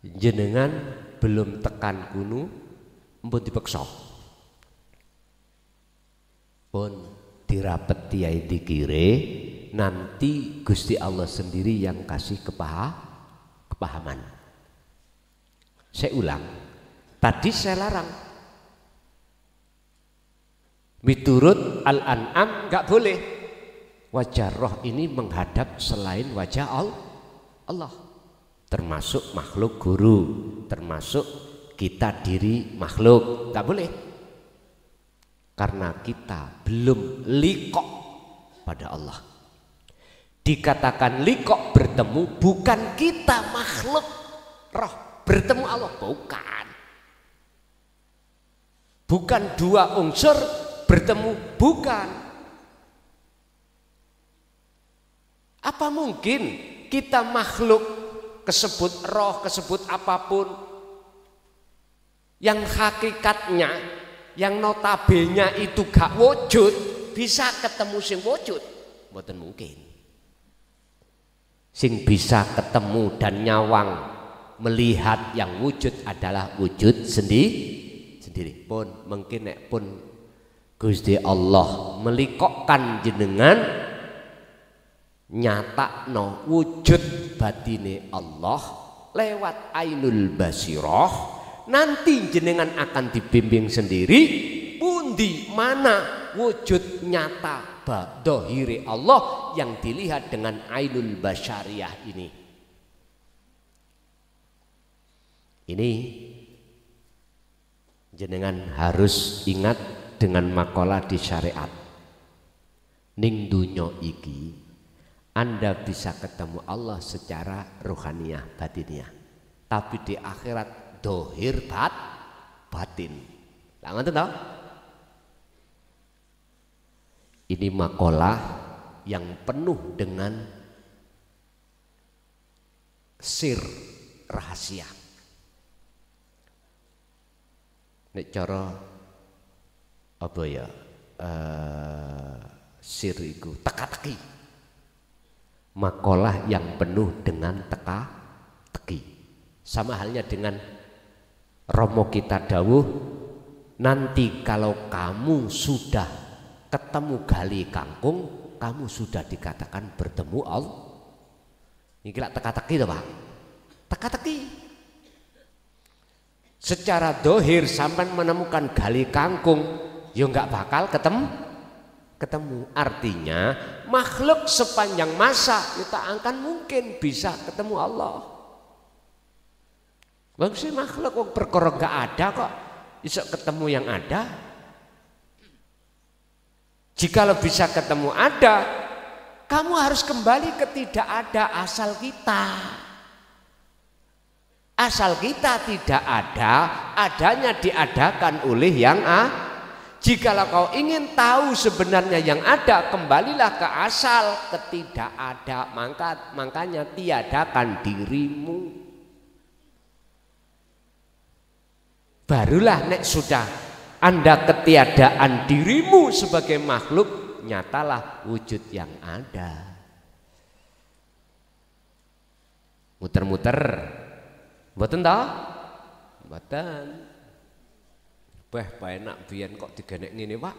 jenengan belum tekan kuno mpun dipeksa. Pun dirapeti ayat dikire, nanti Gusti Allah sendiri yang kasih kepahaman. Saya ulang, tadi saya larang miturut Al-An'am nggak boleh wajah roh ini menghadap selain wajah Allah, termasuk makhluk guru, termasuk kita diri makhluk, nggak boleh. Karena kita belum liqo pada Allah. Dikatakan liqo bertemu, bukan kita makhluk roh bertemu Allah, bukan. Bukan dua unsur bertemu, bukan. Apa mungkin kita makhluk kesebut roh, kesebut apapun yang hakikatnya, yang notabene itu gak wujud, bisa ketemu sing wujud? Mboten mungkin. Sing bisa ketemu dan nyawang melihat yang wujud adalah wujud sendiri. Pun mungkin nek pun Gusti Allah melikokkan jenengan nyatakno wujud batine Allah lewat ainul basirah, nanti jenengan akan dibimbing sendiri pundi mana wujud nyata dhahiri Allah yang dilihat dengan ainul basyariyah ini. Ini jenengan harus ingat dengan makalah di syariat. Ning dunya iki Anda bisa ketemu Allah secara rohaniyah batiniah, tapi di akhirat dohir batin. Lah ngoten to? Ini makalah yang penuh dengan sir rahasia. Nek cara apa ya? Sir iku teka-teki. Makalah yang penuh dengan teka-teki. Sama halnya dengan Romo kita dawuh, nanti kalau kamu sudah ketemu gali kangkung, kamu sudah dikatakan bertemu Allah. Ini kira teka-teki loh Pak. Teka-teki. Secara dohir sampai menemukan gali kangkung, ya nggak bakal ketemu. Artinya makhluk sepanjang masa kita akan mungkin bisa ketemu Allah. Bagus sih makhluk perkara nggak ada kok bisa ketemu yang ada. Jikalau bisa ketemu ada, kamu harus kembali ke tidak ada asal kita. Asal kita tidak ada, adanya diadakan oleh yang Jikalau kau ingin tahu sebenarnya yang ada, kembalilah ke asal, ketidak ada, makanya tiadakan dirimu. Barulah nek sudah Anda ketiadaan dirimu sebagai makhluk, nyatalah wujud yang ada. Muter-muter, mboten toh? Mboten. Wah, enak biyen kok digenek ngene, Pak.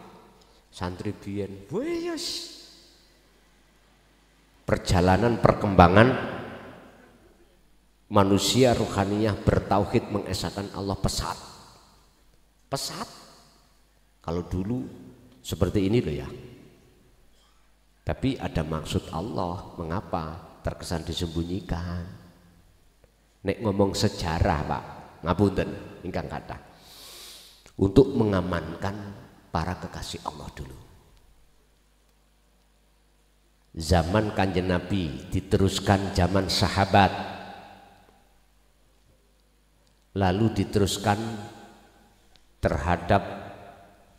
Santri biyen. Wes. Perjalanan perkembangan manusia ruhaniyah bertauhid mengesahkan Allah pesat. Kalau dulu seperti ini loh ya. Tapi ada maksud Allah, mengapa terkesan disembunyikan. Nek ngomong sejarah Pak, ngapunten ingkang kathah. Untuk mengamankan para kekasih Allah dulu. Zaman Kanjeng Nabi diteruskan zaman sahabat, lalu diteruskan terhadap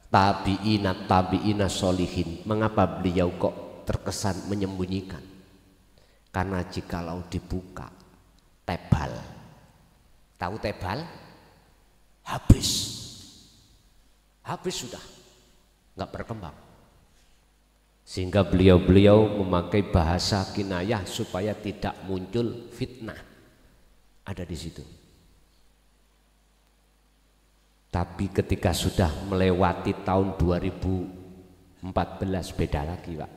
tabi'ina solihin. Mengapa beliau kok terkesan menyembunyikan? Karena jikalau dibuka tebal, tahu tebal? Habis sudah, nggak berkembang. Sehingga beliau memakai bahasa kinayah supaya tidak muncul fitnah. Ada di situ. Tapi ketika sudah melewati tahun 2014 beda lagi Pak.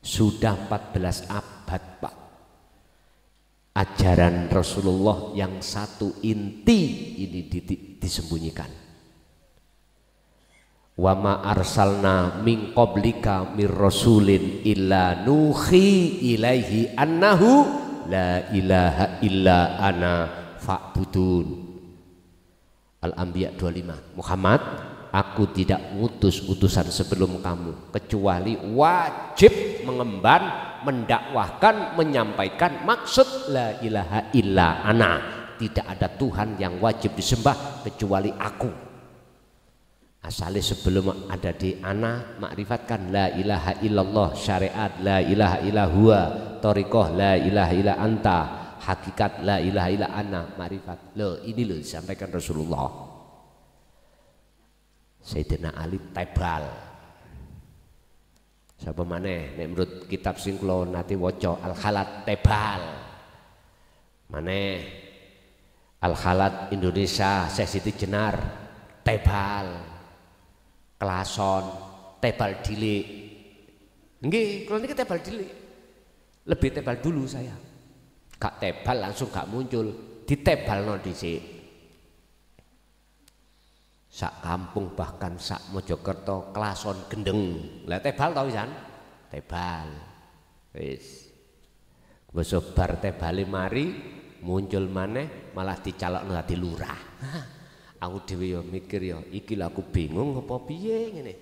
Sudah 14 abad Pak. Ajaran Rasulullah yang satu inti ini disembunyikan. Wa ma arsalna min qablika mir rasulin illa nuhi ilaihi annahu la ilaha illa ana fa'budun. Al-Anbiya 25. Muhammad, aku tidak ngutus utusan sebelum kamu kecuali wajib mengemban, mendakwahkan, menyampaikan maksud la ilaha illa ana. Tidak ada Tuhan yang wajib disembah kecuali aku. Asalnya sebelum ada di ana, makrifatkan la ilaha illallah, syariat la ilaha illa huwa, thariqah la ilaha illa anta, hakikat la ilaha illa ana, makrifat. Loh, ini loh disampaikan Rasulullah. Sayyidina Ali tebal. Sapa maneh nek menurut kitab sing kula nate waca Al-Khalat tebal. Maneh Al-Khalat Indonesia Siti Jenar tebal. Kelason, tebal dilik. Nggih, kalau ini tebal dilik. Lebih tebal dulu saya. Gak tebal langsung gak muncul, ditebal no dhisik. Sak kampung bahkan sak Mojokerto kelason gendeng. Lah tebal tau pisan? Tebal. Wis. Wis bar tebale mari muncul maneh malah dicalokno dadi lurah. Aku dhewe ya mikir ya, iki lho aku bingung apa piye ngene.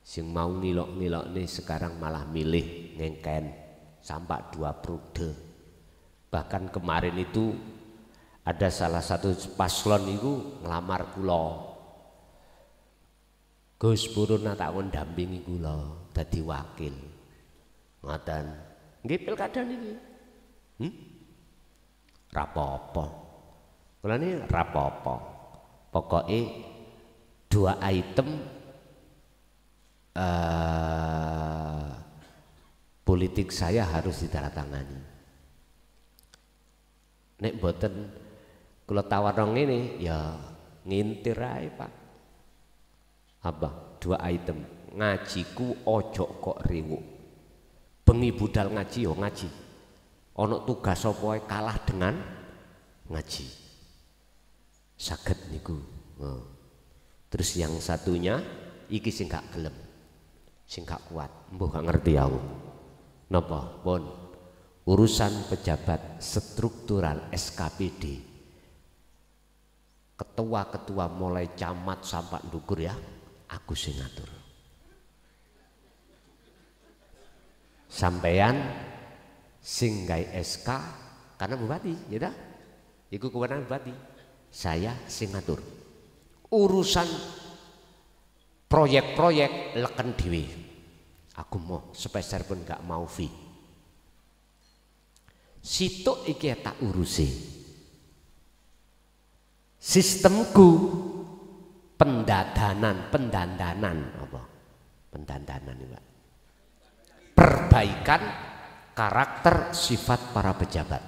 Sing mau nilok-nilokne sekarang malah milih ngengken sampai 2 prode. Bahkan kemarin itu ada salah satu paslon itu ngelamar kula. Gus purun tak ndampingi kula dadi wakil. Ngoten. Nggih pilkada niki. Rapopo. Kula niki rapopo. Pokoke 2 item politik saya harus ditandatangani. Nek mboten kula tawarno ngene ya ngintir ae, Pak. Apa? 2 item. Ngajiku ojo kok riwuk. Bengi budal ngaji yo ngaji. Ana tugas apa wae kalah dengan ngaji. Saged niku. Terus yang satunya iki sing gak gelem. Sing gak kuat, mbuh gak ngerti aku. Napa? Pun urusan pejabat struktural SKPD. Ketua-ketua mulai camat sampai ndukur ya, aku sing ngatur. Sampeyan sing gawe SK karena bupati, ya dah. Iku kewenangan bupati. Saya sing ngatur. Urusan proyek-proyek leken dhewe. Aku mau sepeser pun gak mau fee. Situk iki tak urusi. Sistemku pendandanan apa? Pendandanan ini, Pak. Perbaikan karakter sifat para pejabat.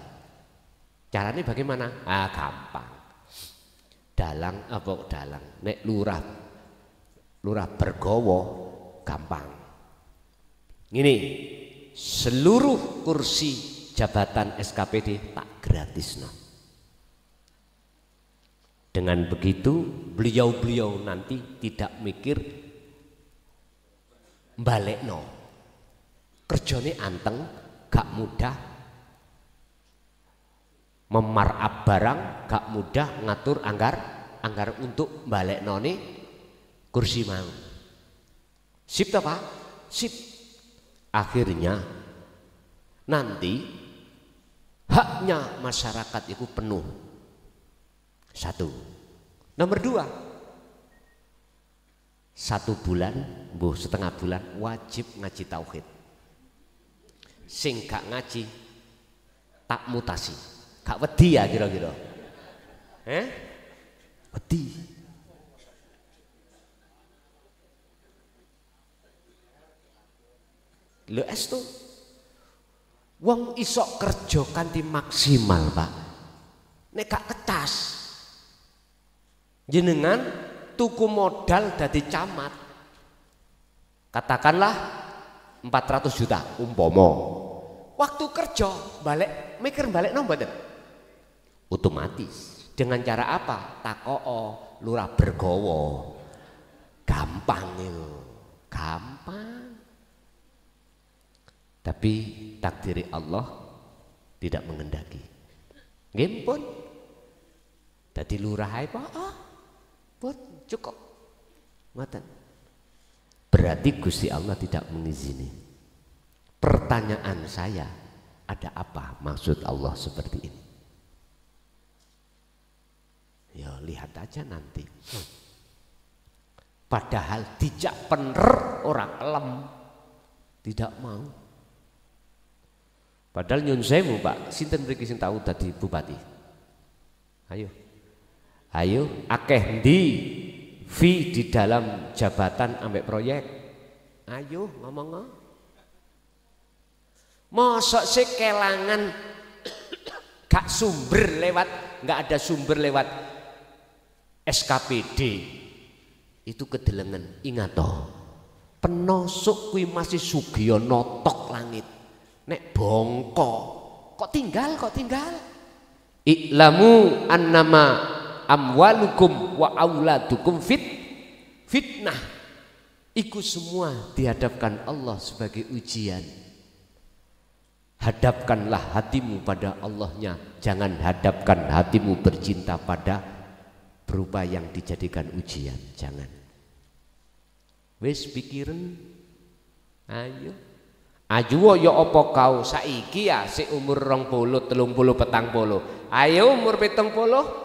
Caranya bagaimana? Gampang. Dalang apa dalang? Nek lurah bergowo gampang. Ini seluruh kursi jabatan SKPD tak gratis no. Dengan begitu beliau-beliau nanti tidak mikir balekno. Kerjane anteng, gak mudah memarap barang, gak mudah ngatur anggar untuk balekno nih kursi mau. Sip ta Pak? Sip. Akhirnya nanti haknya masyarakat itu penuh. 1. Nomor 2, 1 bulan, setengah bulan wajib ngaji tauhid. Sing gak ngaji tak mutasi. Gak wedi ya kira-kira. Wedi. Lho estu wong isok kerja kanthi maksimal, Pak. Nek gak kecas jenengan tuku modal dadi camat. Katakanlah 400 juta umpama. Waktu kerja mikir balik mboten? Otomatis. Dengan cara apa? Takoo lurah bergowo. Gampang itu. Gampang. Tapi takdiri Allah tidak mengendaki. Nggih pun. Dadi lurah ae Pak. Pun cukup. Ngoten. Berarti Gusti Allah tidak mengizini. Pertanyaan saya, ada apa maksud Allah seperti ini? Ya lihat aja nanti. Padahal dijak pener orang kelem tidak mau. Padahal nyun sewu Pak, sinten mriki sing tahu dadi bupati? Ayo, akeh ndi fee di dalam jabatan ambek proyek? Ayo ngomong. Mosok sih kelangan gak sumber lewat, gak ada sumber lewat SKPD itu kedelengan. Ingat toh, penosuk kuwi masih sugih notok langit. Nek bongko kok tinggal. I'lamu annama amwalukum wa auladukum fitnah. Iku semua dihadapkan Allah sebagai ujian. Hadapkanlah hatimu pada Allahnya, jangan hadapkan hatimu bercinta pada berupa yang dijadikan ujian. Jangan. Wis pikiran. Ayo ya apa kau saiki ya si umur 20, 30, 40. Ayo umur 70